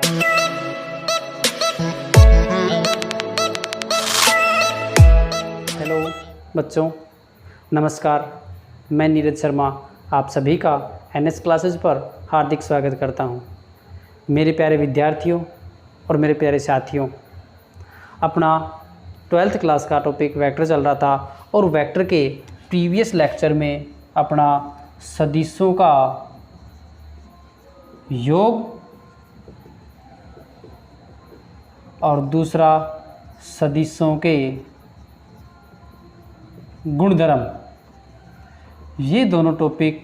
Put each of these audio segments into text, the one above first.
Hello बच्चों, नमस्कार। मैं नीरज शर्मा आप सभी का एनएस क्लासेज पर हार्दिक स्वागत करता हूं। मेरे प्यारे विद्यार्थियों और मेरे प्यारे साथियों, अपना 12th क्लास का टॉपिक वेक्टर चल रहा था और वेक्टर के प्रीवियस लेक्चर में अपना सदिशों का योग और दूसरा सदिशों के गुणधर्म, ये दोनों टॉपिक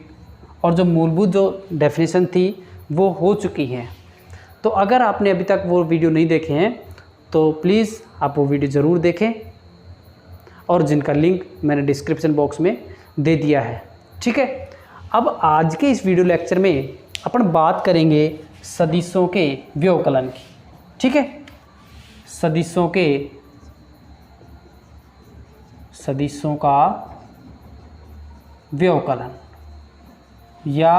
और जो मूलभूत जो डेफिनेशन थी वो हो चुकी हैं। तो अगर आपने अभी तक वो वीडियो नहीं देखे हैं तो प्लीज़ आप वो वीडियो ज़रूर देखें, और जिनका लिंक मैंने डिस्क्रिप्शन बॉक्स में दे दिया है। ठीक है, अब आज के इस वीडियो लेक्चर में अपन बात करेंगे सदिशों के व्यवकलन की। ठीक है, सदिशों का व्यवकलन या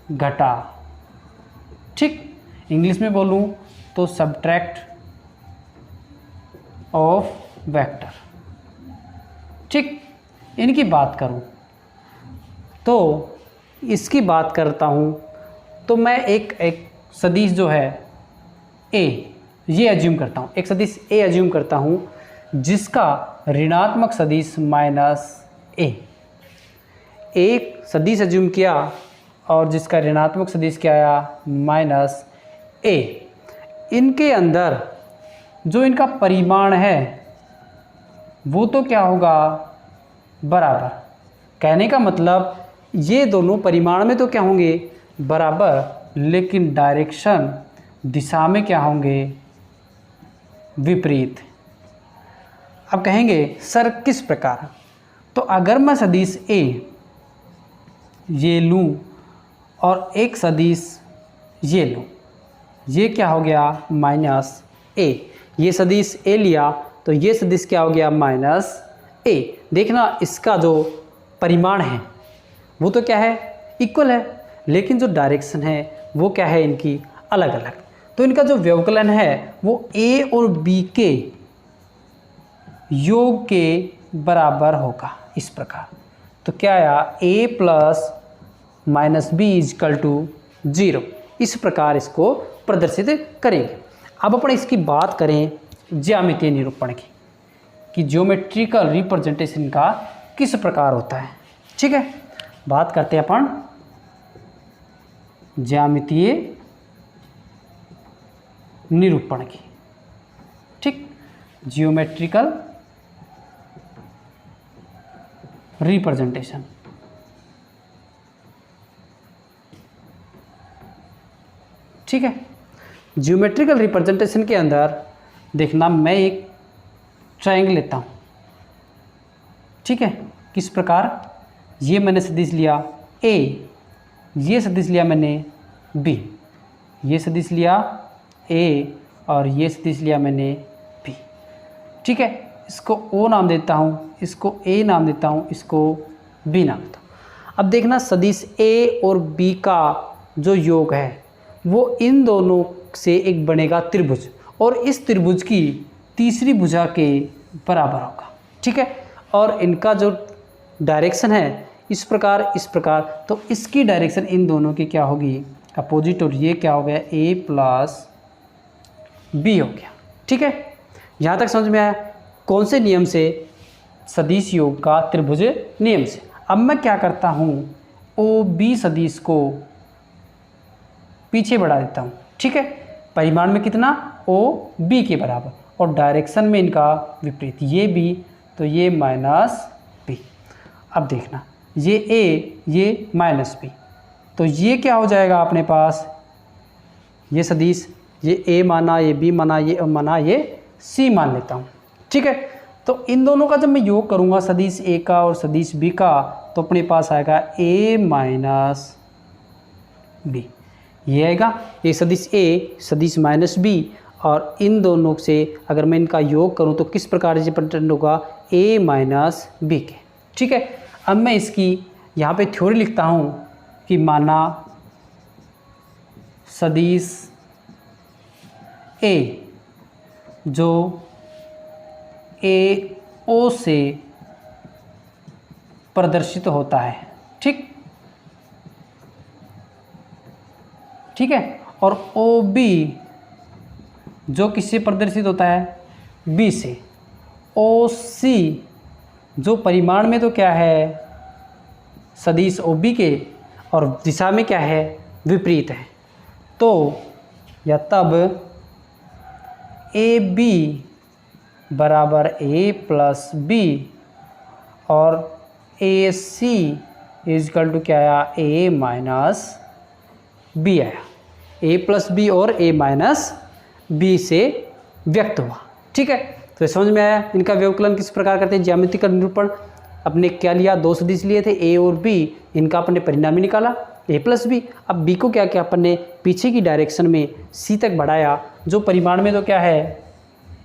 घटा। ठीक, इंग्लिश में बोलूं तो सब्ट्रैक्ट ऑफ वेक्टर। ठीक, इनकी बात करूं तो इसकी बात करता हूं तो मैं एक सदिश जो है ए, ये एज्यूम करता हूं, एक सदिश ए एज्यूम करता हूं जिसका ऋणात्मक सदिश माइनस ए। एक सदिश एज्यूम किया और जिसका ऋणात्मक सदिश क्या आया, माइनस ए। इनके अंदर जो इनका परिमाण है वो तो क्या होगा, बराबर। कहने का मतलब ये दोनों परिमाण में तो क्या होंगे, बराबर, लेकिन डायरेक्शन, दिशा में क्या होंगे, विपरीत। अब कहेंगे सर किस प्रकार, तो अगर मैं सदिश ए ये लूँ और एक सदिश ये लूँ, ये क्या हो गया, माइनस ए। ये सदिश ए लिया तो ये सदिश क्या हो गया, माइनस ए। देखना इसका जो परिमाण है वो तो क्या है, इक्वल है, लेकिन जो डायरेक्शन है वो क्या है, इनकी अलग अलग। तो इनका जो व्यवकलन है वो ए और बी के योग के बराबर होगा, इस प्रकार। तो क्या आया, a plus minus b equal to 0। इस प्रकार इसको प्रदर्शित करेंगे। अब अपन इसकी बात करें ज्यामितीय निरूपण की, कि ज्योमेट्रिकल रिप्रेजेंटेशन का किस प्रकार होता है। ठीक है, बात करते हैं अपन ज्यामितीय निरूपण की। ठीक, जियोमेट्रिकल रिप्रेजेंटेशन। ठीक है, जियोमेट्रिकल रिप्रेजेंटेशन के अंदर देखना, मैं एक ट्रायंगल लेता हूं। ठीक है, किस प्रकार, ये मैंने सदिश लिया ए, ये सदिश लिया मैंने बी, ये सदिश लिया ए और ये सदिश लिया मैंने बी। ठीक है, इसको ओ नाम देता हूँ, इसको ए नाम देता हूँ, इसको बी नाम देता हूँ। अब देखना सदिश ए और बी का जो योग है वो इन दोनों से एक बनेगा त्रिभुज, और इस त्रिभुज की तीसरी भुजा के बराबर होगा। ठीक है, और इनका जो डायरेक्शन है इस प्रकार, इस प्रकार, तो इसकी डायरेक्शन इन दोनों की क्या होगी, अपोजिट, और ये क्या हो गया, ए प्लस बी हो गया। ठीक है, यहाँ तक समझ में आया। कौन से नियम से, सदिश योग का त्रिभुज नियम से। अब मैं क्या करता हूँ, ओ बी सदिश को पीछे बढ़ा देता हूँ। ठीक है, परिमाण में कितना, ओ बी के बराबर, और डायरेक्शन में इनका विपरीत, ये बी तो ये माइनस बी। अब देखना, ये ए, ये माइनस बी, तो ये क्या हो जाएगा अपने पास, ये सदिश, ये ए माना, ये बी माना, ये माना, ये सी मान लेता हूँ। ठीक है, तो इन दोनों का जब मैं योग करूँगा, सदिश ए का और सदिश बी का, तो अपने पास आएगा ए माइनस बी। ये आएगा, ये सदिश ए, सदिश माइनस बी, और इन दोनों से अगर मैं इनका योग करूँ तो किस प्रकार से रिप्रेजेंट होगा, ए माइनस बी के। ठीक है, अब मैं इसकी यहाँ पे थ्योरी लिखता हूँ कि माना सदिश ए जो ए ओ से प्रदर्शित होता है, ठीक है, और ओ बी जो किससे प्रदर्शित होता है, बी से। ओ सी जो परिमाण में तो क्या है, सदिश ओ बी के, और दिशा में क्या है, विपरीत है। तो या तब ए बी बराबर ए प्लस बी और ए सी इजकल टू क्या आया, ए माइनस बी आया। ए प्लस बी और ए माइनस बी से व्यक्त हुआ, ठीक है। तो समझ में आया इनका व्यवकलन किस प्रकार करते हैं। ज्यामितीय निरूपण अपने क्या लिया, दो सदिश लिए थे ए और बी, इनका अपने परिणामी निकाला ए प्लस बी। अब बी को क्या किया अपन ने, पीछे की डायरेक्शन में सी तक बढ़ाया, जो परिमाण में तो क्या है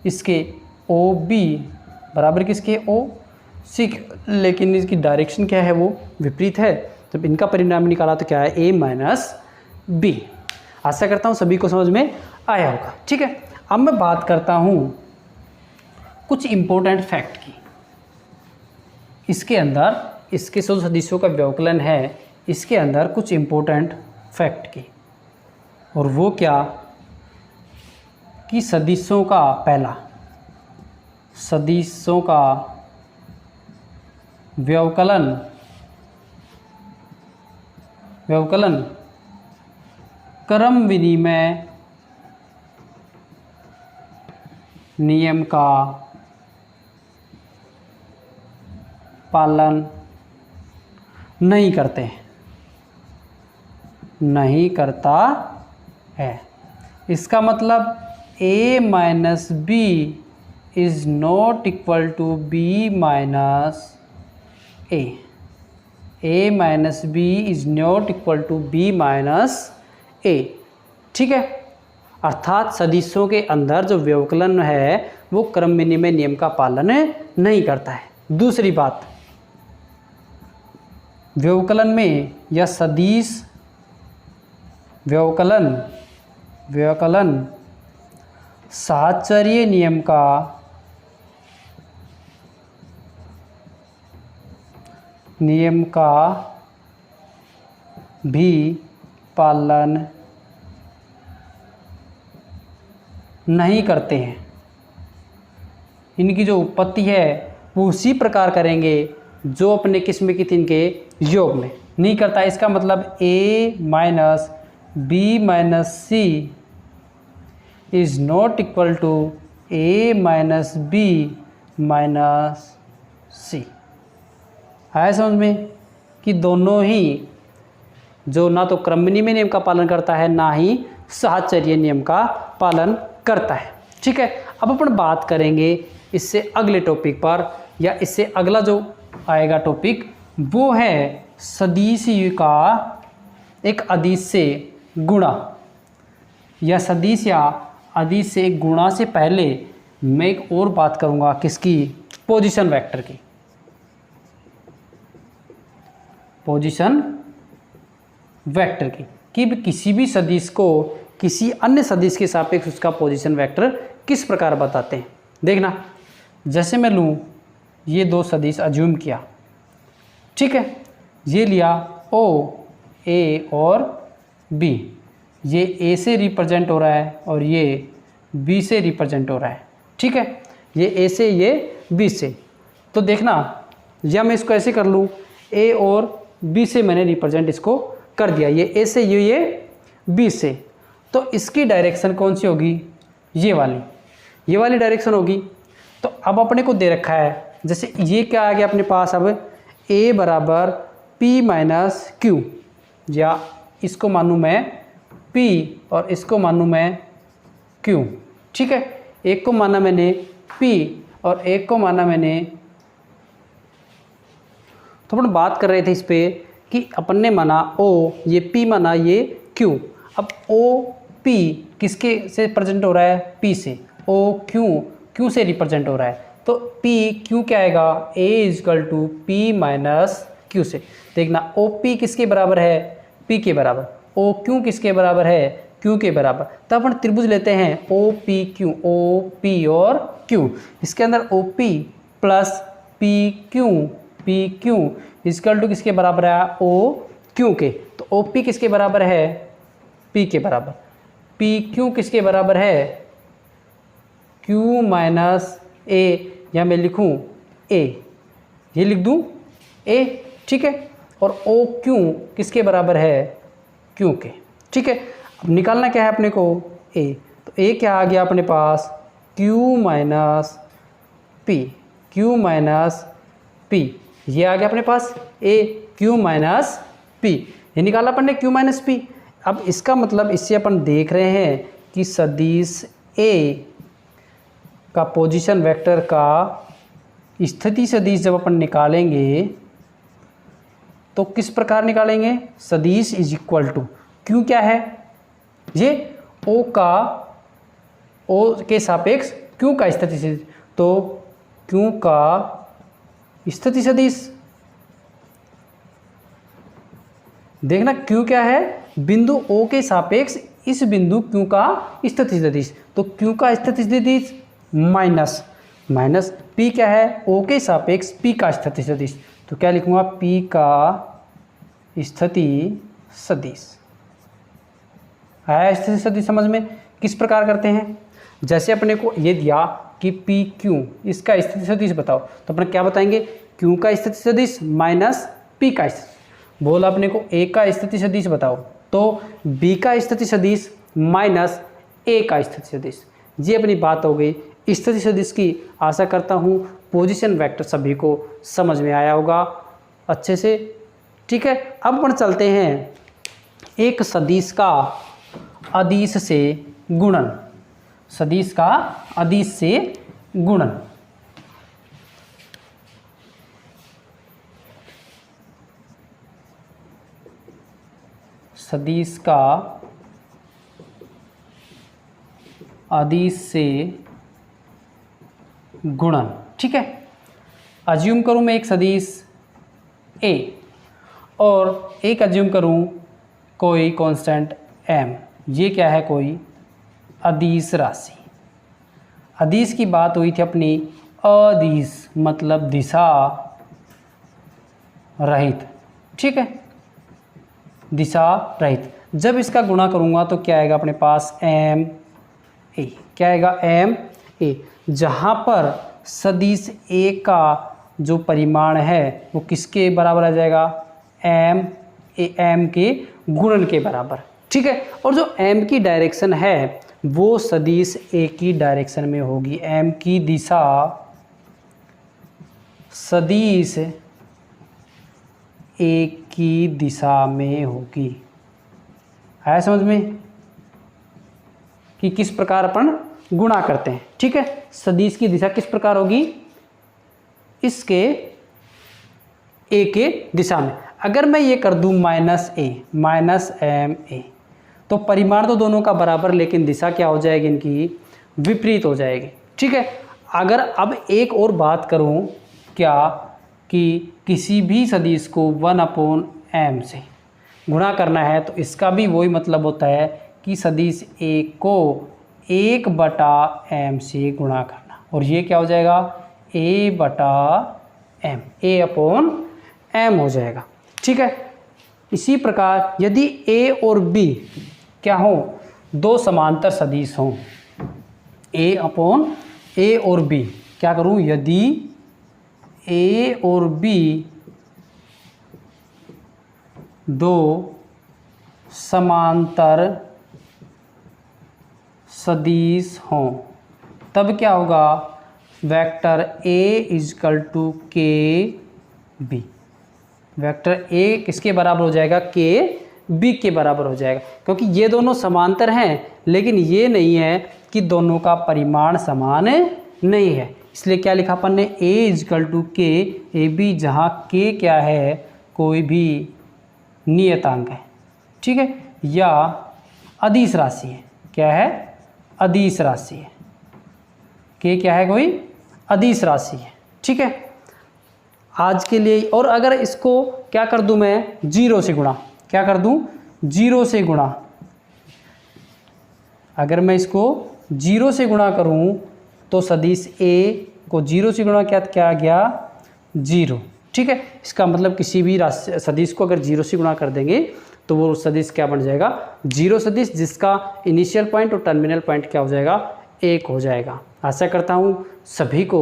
इसके ओ बी बराबर किसके, ओ सी, लेकिन इसकी डायरेक्शन क्या है, वो विपरीत है। जब इनका परिणाम निकाला तो क्या है, ए माइनस बी। आशा करता हूँ सभी को समझ में आया होगा, ठीक है। अब मैं बात करता हूँ कुछ इम्पोर्टेंट फैक्ट की। इसके अंदर इसके जो सदिशों का व्यवकलन है, इसके अंदर कुछ इम्पोर्टेंट फैक्ट की, और वो क्या कि सदिशों का पहला, सदिशों का व्यवकलन क्रम विनिमय नियम का पालन नहीं करते हैं, नहीं करता है। इसका मतलब a minus B is not equal to B minus A minus B is not equal to B minus A, ठीक है। अर्थात सदिशों के अंदर जो व्यवकलन है वो क्रम विनिमय नियम का पालन नहीं करता है। दूसरी बात, व्यवकलन में या सदिश व्यवकलन साहचर्य नियम का भी पालन नहीं करते हैं। इनकी जो उत्पत्ति है वो उसी प्रकार करेंगे जो अपने किस्म की थी, इनके योग में नहीं करता। इसका मतलब a minus B minus C is not equal to a minus B minus C. आया समझ में कि दोनों ही जो ना तो क्रम विनिमय नियम का पालन करता है, ना ही साहचर्य नियम का पालन करता है, ठीक है। अब अपन बात करेंगे इससे अगले टॉपिक पर, या इससे अगला जो आएगा टॉपिक वो है सदिश का एक अदिश से गुणा, या सदिश या अदिश से गुणा से पहले मैं एक और बात करूंगा किसकी, पोजीशन वेक्टर की। पोजीशन वेक्टर की कि किसी भी सदिश को किसी अन्य सदिश के सापेक्ष उसका पोजीशन वेक्टर किस प्रकार बताते हैं। देखना, जैसे मैं लूँ ये दो सदिश अज्यूम किया, ठीक है, ये लिया ओ ए और बी, ये ए से रिप्रेजेंट हो रहा है और ये बी से रिप्रेजेंट हो रहा है, ठीक है, ये ए से ये बी से। तो देखना, या मैं इसको ऐसे कर लूँ, ए और बी से मैंने रिप्रेजेंट इसको कर दिया, ये ए से ये बी से, तो इसकी डायरेक्शन कौन सी होगी, ये वाली डायरेक्शन होगी। तो अब अपने को दे रखा है, जैसे ये क्या आ गया अपने पास, अब a बराबर p माइनस क्यू, या इसको मानूँ मैं p और इसको मानूँ मैं q, ठीक है। एक को माना मैंने p और एक को माना मैंने, तो अपन बात कर रहे थे इस पे कि अपन ने माना o, ये p माना ये q। अब o p किसके से रिप्रेजेंट हो रहा है, p से, o q से रिप्रेजेंट हो रहा है, तो p q क्या आएगा, a equal to p minus q से। देखना, o p किसके बराबर है, p के बराबर, o q किसके बराबर है, क्यू के बराबर। तो अपन त्रिभुज लेते हैं O P Q, O P और क्यू। इसके अंदर O P plus P Q equal to किसके बराबर है, ओ क्यू के। तो ओ पी किसके बराबर है, पी के बराबर। पी क्यू किसके बराबर है, क्यू माइनस ए, या मैं लिखूं ए, ये लिख दूं ए, ठीक है। और ओ क्यू किसके बराबर है, क्यू के, ठीक है। अब निकालना क्या है अपने को, ए। तो ए क्या आ गया अपने पास, क्यू माइनस पी, ये आ गया अपने पास ए, क्यू माइनस पी, ये निकाला अपन ने क्यू माइनस पी। अब इसका मतलब इससे अपन देख रहे हैं कि सदिश ए का पोजीशन वेक्टर का स्थिति सदिश जब अपन निकालेंगे तो किस प्रकार निकालेंगे, सदिश इज इक्वल टू क्यू क्या है, ये ओ के सापेक्ष क्यू का स्थिति सदिश। तो क्यू का स्थिति सदिश, देखना क्यू क्या है, बिंदु ओ के सापेक्ष इस बिंदु क्यू का स्थिति सदिश। तो क्यू का स्थिति सदिश माइनस पी क्या है, ओ के सापेक्ष पी का स्थिति सदिश। तो क्या लिखूंगा, पी का स्थिति सदिश। आया स्थिति सदिश समझ में। किस प्रकार करते हैं, जैसे अपने को ये दिया कि पी क्यू इसका स्थिति सदिश बताओ, तो अपने क्या बताएंगे, क्यू का स्थिति सदिश माइनस पी का स्थिति। बोला अपने को ए का स्थिति सदिश बताओ, तो बी का स्थिति सदिश माइनस ए का स्थिति सदिश। ये अपनी बात हो गई स्थिति सदिश की। आशा करता हूँ पोजीशन वेक्टर सभी को समझ में आया होगा अच्छे से, ठीक है। अब अपन चलते हैं एक सदिश का अदिश से गुणन, सदिश का अदिश से गुणन। सदिश का अदिश से गुणन, ठीक है। अज्यूम करूं मैं एक सदिश ए और एक अज्यूम करूं कोई कांस्टेंट एम। ये क्या है, कोई अदिश राशि। अदिश की बात हुई थी अपनी, अदिश मतलब दिशा रहित, ठीक है, दिशा रहित। जब इसका गुणा करूंगा तो क्या आएगा अपने पास, एम ए। क्या आएगा, एम ए, जहाँ पर सदिश ए का जो परिमाण है वो किसके बराबर आ जाएगा, एम के गुणन के बराबर, ठीक है। और जो एम की डायरेक्शन है वो सदिश ए की डायरेक्शन में होगी। एम की दिशा सदिश ए की दिशा में होगी। आया समझ में कि किस प्रकार अपन गुणा करते हैं, ठीक है। सदिश की दिशा किस प्रकार होगी, इसके ए के दिशा में। अगर मैं ये कर दूं माइनस एम ए, तो परिमाण तो दोनों का बराबर, लेकिन दिशा क्या हो जाएगी, इनकी विपरीत हो जाएगी, ठीक है। अगर अब एक और बात करूं, क्या कि किसी भी सदिश को 1/m से गुणा करना है, तो इसका भी वही मतलब होता है कि सदिश ए को 1/m से गुणा करना। और ये क्या हो जाएगा, a/m हो जाएगा, ठीक है। इसी प्रकार यदि a और b क्या हो, दो समांतर सदिश हों, a और b, क्या करूं, यदि a और b दो समांतर सदिश हों, तब क्या होगा, वेक्टर a इजकल टू के बी। वेक्टर a किसके बराबर हो जाएगा, के बी के बराबर हो जाएगा, क्योंकि ये दोनों समांतर हैं, लेकिन ये नहीं है कि दोनों का परिमाण समान नहीं है। इसलिए क्या लिखा अपन ने, a इजकल टू के ए बी, जहाँ k क्या है, कोई भी नियतांक है, ठीक है, या अदिश राशि है। क्या है, अदिश राशि है। k क्या है, कोई अदिश राशि है, ठीक है। आज के लिए, और अगर इसको क्या कर दूं मैं, 0 से गुणा, क्या कर दूं, 0 से गुणा, अगर मैं इसको 0 से गुणा करूं तो सदिश ए को 0 से गुणा क्या आ गया 0। ठीक है, इसका मतलब किसी भी राशि सदिश को अगर 0 से गुणा कर देंगे तो वो सदिश क्या बन जाएगा 0 सदिश, जिसका इनिशियल पॉइंट और टर्मिनल पॉइंट क्या हो जाएगा 1 हो जाएगा। आशा करता हूँ सभी को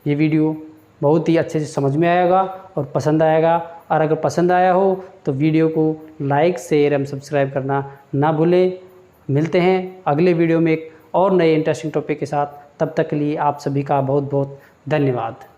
ये वीडियो बहुत ही अच्छे से समझ में आएगा और पसंद आएगा। और अगर पसंद आया हो तो वीडियो को लाइक शेयर एवं सब्सक्राइब करना ना भूलें। मिलते हैं अगले वीडियो में एक और नए इंटरेस्टिंग टॉपिक के साथ। तब तक के लिए आप सभी का बहुत बहुत धन्यवाद।